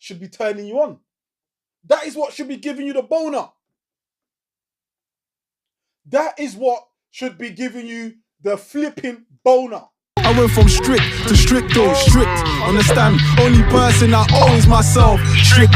should be turning you on. That is what should be giving you the boner. That is what should be giving you the flipping boner. I went from strict to stricto, strict. Understand, only person I owe is myself. Strict.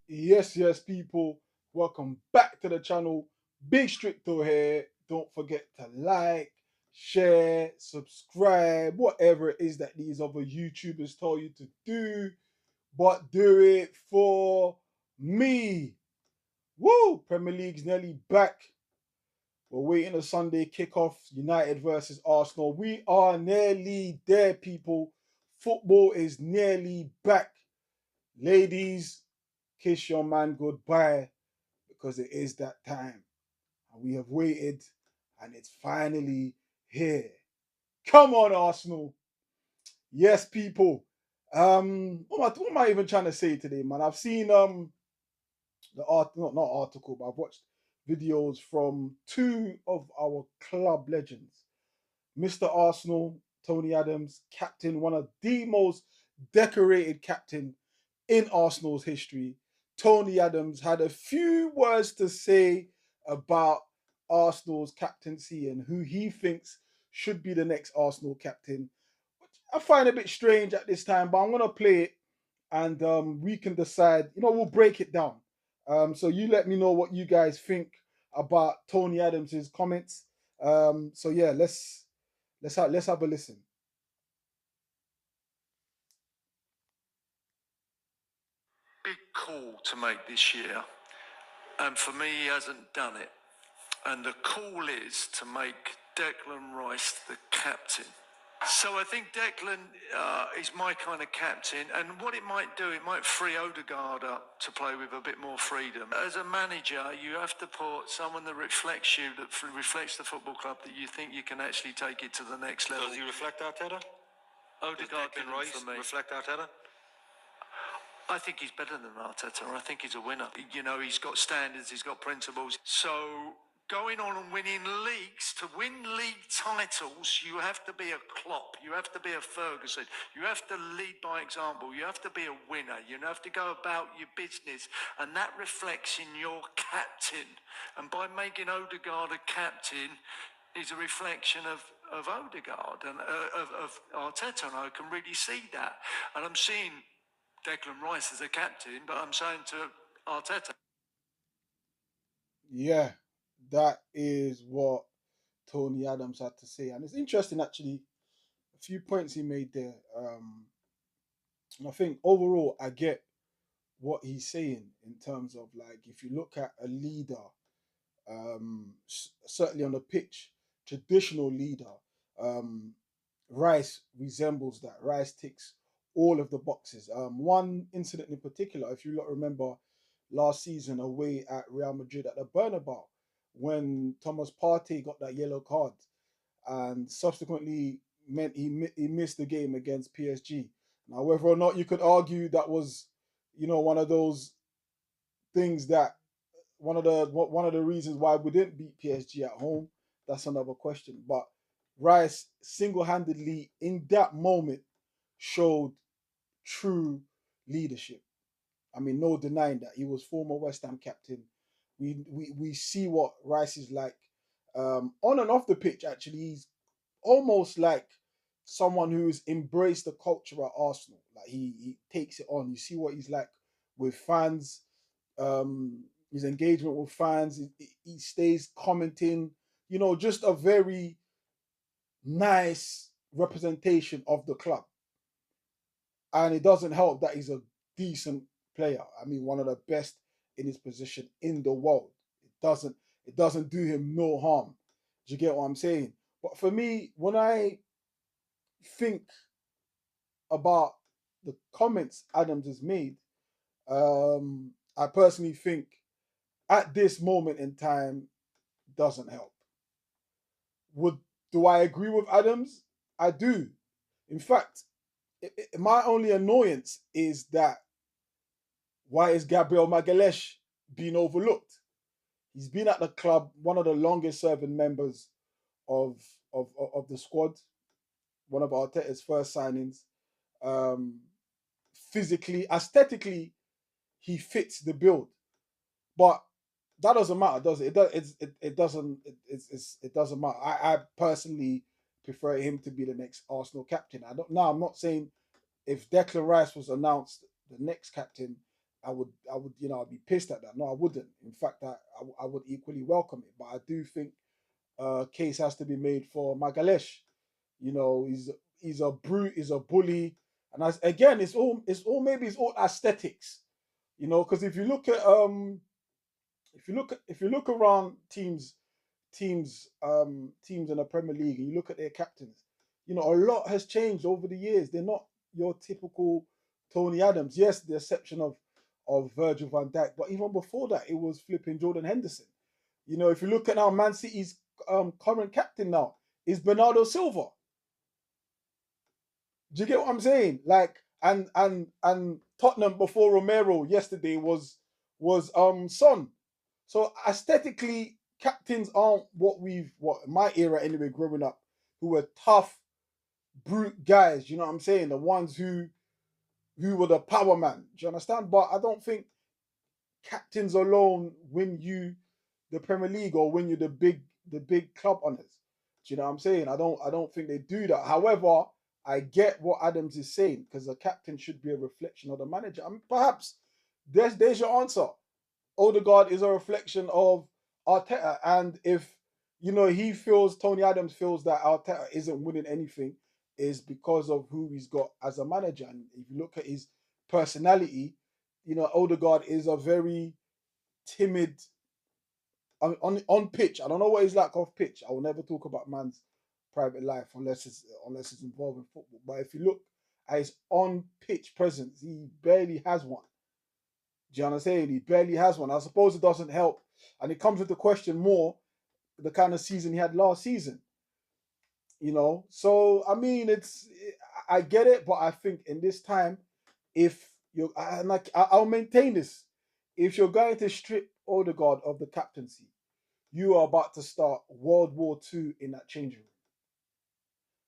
Yes, people. Welcome back to the channel. Big Stricto here. Don't forget to like, share, subscribe, whatever it is that these other YouTubers tell you to do. But do it for me. Woo! Premier League's nearly back. We're waiting a Sunday kickoff. United versus Arsenal. We are nearly there, people. Football is nearly back. Ladies, kiss your man goodbye because it is that time. And we have waited and it's finally here. Come on, Arsenal. Yes, people. What am I even trying to say today, man? I've seen the not article, but I've watched videos from two of our club legends. Mr. Arsenal, Tony Adams, captain, one of the most decorated captain in Arsenal's history. Tony Adams had a few words to say about Arsenal's captaincy and who he thinks should be the next Arsenal captain, which I find a bit strange at this time, but I'm going to play it and we can decide, we'll break it down. So you let me know what you guys think about Tony Adams's comments. So yeah, let's have a listen. Big call to make this year, and for me, he hasn't done it. And the call is to make Declan Rice the captain. So I think Declan is my kind of captain, and what it might do, it might free Odegaard up to play with a bit more freedom. As a manager, you have to put someone that reflects you, that reflects the football club, that you think you can actually take it to the next level. Does he reflect Arteta? Odegaard Declan Rice for me. reflect Arteta? I think he's better than Arteta. I think he's a winner. He's got standards, he's got principles. So going on and winning leagues, to win league titles, you have to be a Klopp, you have to be a Ferguson, you have to lead by example, you have to be a winner, you have to go about your business, and that reflects in your captain. And by making Odegaard a captain is a reflection of Odegaard and of Arteta, and I can really see that. And I'm seeing Declan Rice as a captain, but I'm saying to Arteta. Yeah, that is what Tony Adams had to say. And it's interesting, actually, a few points he made there. And I think overall, I get what he's saying in terms of, like, if you look at a leader, certainly on the pitch, traditional leader, Rice resembles that. Rice ticks all of the boxes. One incident in particular, if you lot remember last season away at Real Madrid at the Bernabeu, when Thomas Partey got that yellow card and subsequently meant he missed the game against PSG. Now, whether or not you could argue that was, one of those things that one of the reasons why we didn't beat PSG at home, that's another question. But Rice single-handedly in that moment showed true leadership. I mean, no denying that. He was former West Ham captain. We see what Rice is like on and off the pitch. Actually, he's almost like someone who's embraced the culture at Arsenal. Like he takes it on. You see what he's like with fans. His engagement with fans. He stays commenting. Just a very nice representation of the club. And it doesn't help that he's a decent player. I mean, one of the best in his position in the world. It doesn't do him no harm. Do you get what I'm saying? But for me, when I think about the comments Adams has made, I personally think at this moment in time doesn't help. Do I agree with Adams? I do. In fact, my only annoyance is that why is Gabriel Magalhaes being overlooked? He's been at the club, one of the longest serving members of the squad, one of Arteta's first signings. Physically, aesthetically, he fits the build. But that doesn't matter, does it? It doesn't. It doesn't matter. I personally prefer him to be the next Arsenal captain. I don't. Now I'm not saying if Declan Rice was announced the next captain, I'd be pissed at that. No, I wouldn't. In fact, I would equally welcome it. But I do think case has to be made for Magalhaes. He's a brute, he's a bully, and again, it's all aesthetics. Because if you look around teams in the Premier League and you look at their captains, a lot has changed over the years. They're not your typical Tony Adams. Yes, the exception of Virgil van Dijk, but even before that, it was flipping Jordan Henderson. If you look at now, Man City's current captain now is Bernardo Silva. Do you get what I'm saying? Like, and Tottenham before Romero yesterday was Son. So aesthetically, captains aren't what my era anyway, growing up, who were tough, brute guys. You know what I'm saying? The ones who were the power man. Do you understand? But I don't think captains alone win you the Premier League or win you the big club honors. Do you know what I'm saying? I don't think they do that. However, I get what Adams is saying, because the captain should be a reflection of the manager. I mean, perhaps there's your answer. Odegaard is a reflection of Arteta, and if Tony Adams feels that Arteta isn't winning anything, is because of who he's got as a manager. And if you look at his personality, Odegaard is a very timid on pitch. I don't know what he's like off pitch. I will never talk about man's private life unless it's involved in football. But if you look at his on pitch presence, he barely has one. Do you understand? He barely has one. I suppose it doesn't help, and it comes with the question more the kind of season he had last season. So I mean, I get it, but I think in this time, if you're, and I'll maintain this, if you're going to strip Odegaard of the captaincy, you are about to start World War II in that changing room.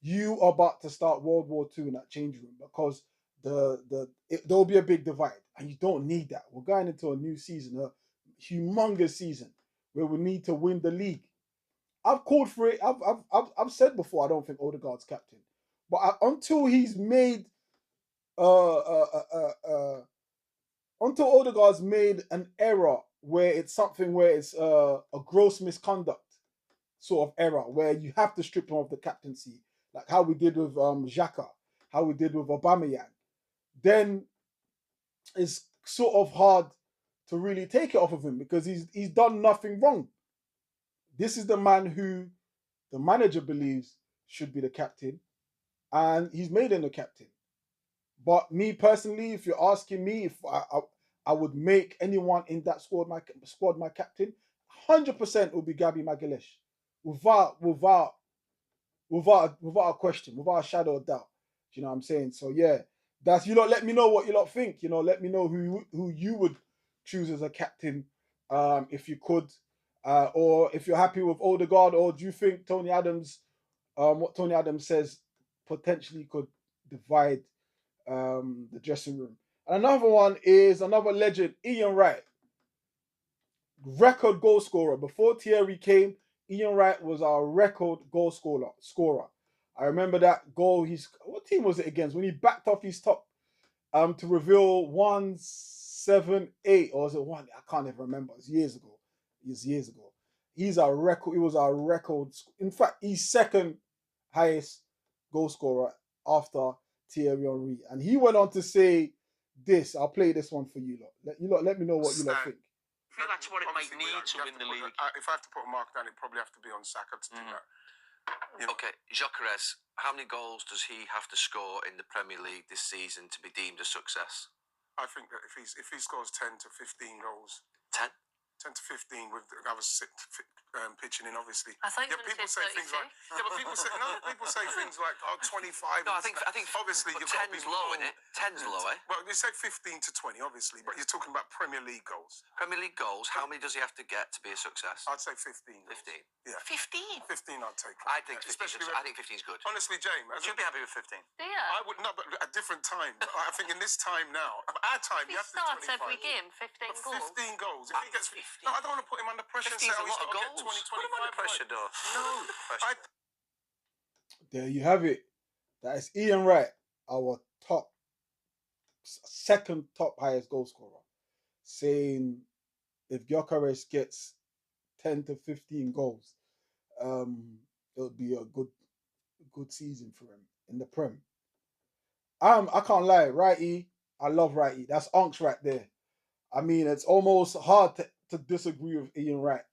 You are about to start World War II in that changing room, because there'll be a big divide, and you don't need that. We're going into a new season, a humongous season where we need to win the league. I've called for it. I've said before I don't think Odegaard's captain, but until he's made until Odegaard's made an error where it's a gross misconduct sort of error where you have to strip him of the captaincy, like how we did with Xhaka, how we did with Aubameyang, then it's sort of hard to really take it off of him, because he's done nothing wrong. This is the man who the manager believes should be the captain, and he's made him the captain. But me personally, if you're asking me if I would make anyone in that squad my captain, 100% would be Gabby Magalhaes, without a question, without a shadow of doubt. Do you know what I'm saying? So yeah, that's, you lot. Let me know what you lot think. Let me know who you would choose as a captain, if you could, or if you're happy with Odegaard, or do you think Tony Adams, what Tony Adams says potentially could divide the dressing room. And another one is another legend, Ian Wright, record goal scorer. Before Thierry came, Ian Wright was our record goal scorer. I remember that goal. What team was it against? When he backed off his top to reveal 178, or was it one? I can't even remember. It was years ago. He's our record. He was our record. In fact, he's second highest goal scorer after Thierry Henry. And he went on to say this. I'll play this one for you lot. Let me know what you lot think. I feel that's what it might need to win the league. If I have to put a mark down, it probably have to be on Saka to do that. Okay, Gyokeres, how many goals does he have to score in the Premier League this season to be deemed a success? I think that if he scores 10 to 15 goals, 10? 10 to 15 with the other pitching in, obviously. I thought you were people gonna say say things like, 32. but people say things like, 25. No, I think obviously you've got to be 10's low, isn't it? 10's low, eh? Well, you say 15 to 20, obviously, but you're talking about Premier League goals. Premier League goals, how many does he have to get to be a success? I'd say 15. 15. Yeah. 15? 15 I'd take. I think 15 especially I think 15's good. honestly, James, You'd be happy with 15. Yeah. I would not, but at different times. I think in this time now, our time, He you have to starts 25. every game, 15 But goals. 15 goals. If he gets 15. no, I don't want to put him under pressure and 15's say, a oh, he's lot of got to get goals. 20, 25. Put him under pressure, though. No, Pressure. There you have it. That is Ian Wright, our second top highest goal scorer, saying if Gyokeres gets 10 to 15 goals, it'll be a good season for him in the Prem. I can't lie, Wrighty, I love Wrighty. That's Unks right there. I mean, it's almost hard to disagree with Ian Wright,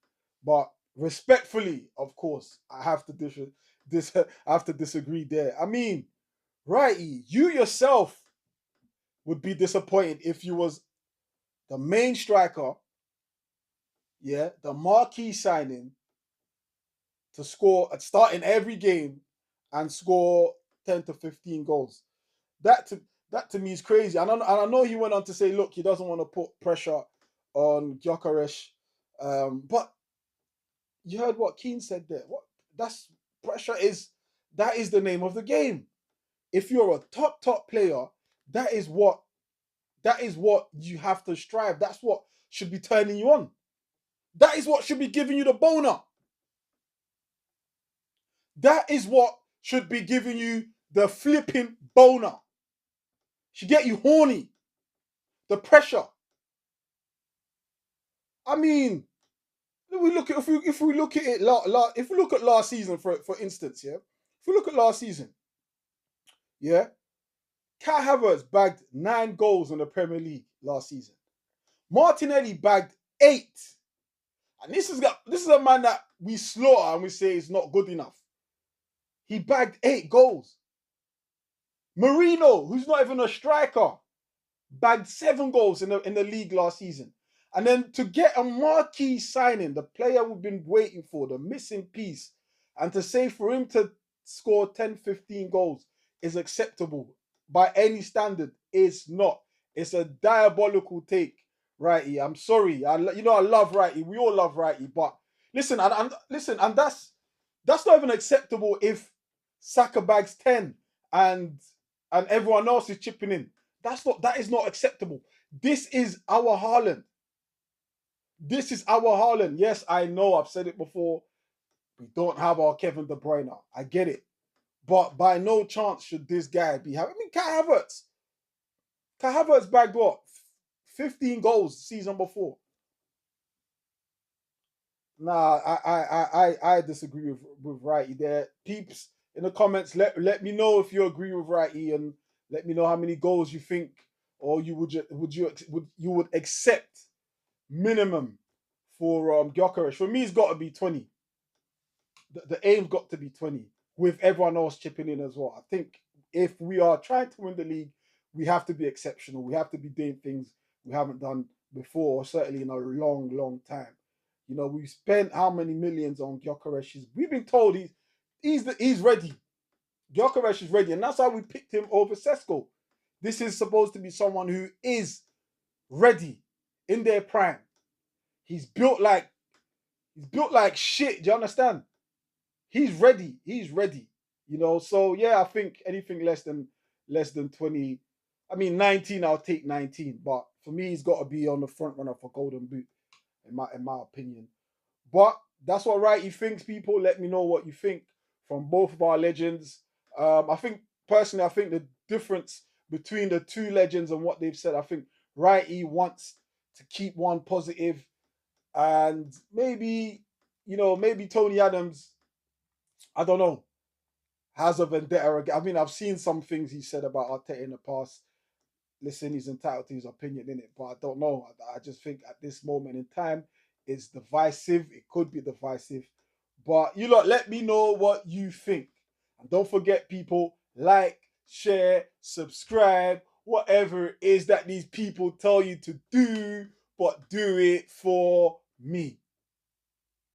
but respectfully, of course, I have to disagree there. I mean, Wrighty, you yourself would be disappointed if you was the main striker, yeah, the marquee signing to start in every game and score 10 to 15 goals. That to me is crazy. And I know he went on to say, look, he doesn't want to put pressure on Gyokeres. But you heard what Keane said there. Pressure is the name of the game. If you're a top player, that is what you have to strive. That's what should be turning you on. That is what should be giving you the boner. That is what should be giving you the flipping boner. Should get you horny. The pressure. I mean, if we look at last season, for instance, yeah. If we look at last season, yeah, Kai Havertz bagged 9 goals in the Premier League last season. Martinelli bagged 8. And this is a man that we slaughter and we say is not good enough. He bagged 8 goals. Marino, who's not even a striker, bagged 7 goals in the league last season. And then to get a marquee signing, the player we've been waiting for, the missing piece, and to say for him to score 10, 15 goals is acceptable by any standard, is not. It's a diabolical take, Righty. I'm sorry. I love Righty. We all love Righty. But listen, and that's not even acceptable if Saka bags 10 and everyone else is chipping in. That is not acceptable. This is our Haaland. This is our Haaland. Yes, I know. I've said it before. We don't have our Kevin De Bruyne. I get it. But by no chance should this guy be having... I mean, Kai Havertz bagged what? 15 goals the season before. Nah, I disagree with Righty there. Peeps, in the comments, let me know if you agree with Righty, and let me know how many goals you think, or you would accept minimum for Gyokeres. For me, it's got to be 20. The aim's got to be 20, with everyone else chipping in as well. I think if we are trying to win the league, we have to be exceptional. We have to be doing things we haven't done before, or certainly in a long time. You know, we've spent how many millions on Gyokeres? We've been told he's ready. Gyokeres is ready, and that's how we picked him over Sesko. This is supposed to be someone who is ready in their prime. He's built like shit. Do you understand? He's ready. You know, so yeah, I think anything less than 20. I mean 19, I'll take 19. But for me, he's got to be on the front runner for Golden Boot, in my opinion. But that's what Righty thinks, people. Let me know what you think from both of our legends. I think the difference between the two legends and what they've said, I think Righty wants to keep one positive, and maybe Tony Adams, I don't know, has a vendetta. I mean, I've seen some things he said about Arteta in the past. Listen, he's entitled to his opinion in it, but I don't know. I just think at this moment in time, it's divisive. It could be divisive. But you lot, let me know what you think. And don't forget, people, like, share, subscribe, whatever it is that these people tell you to do, but do it for me.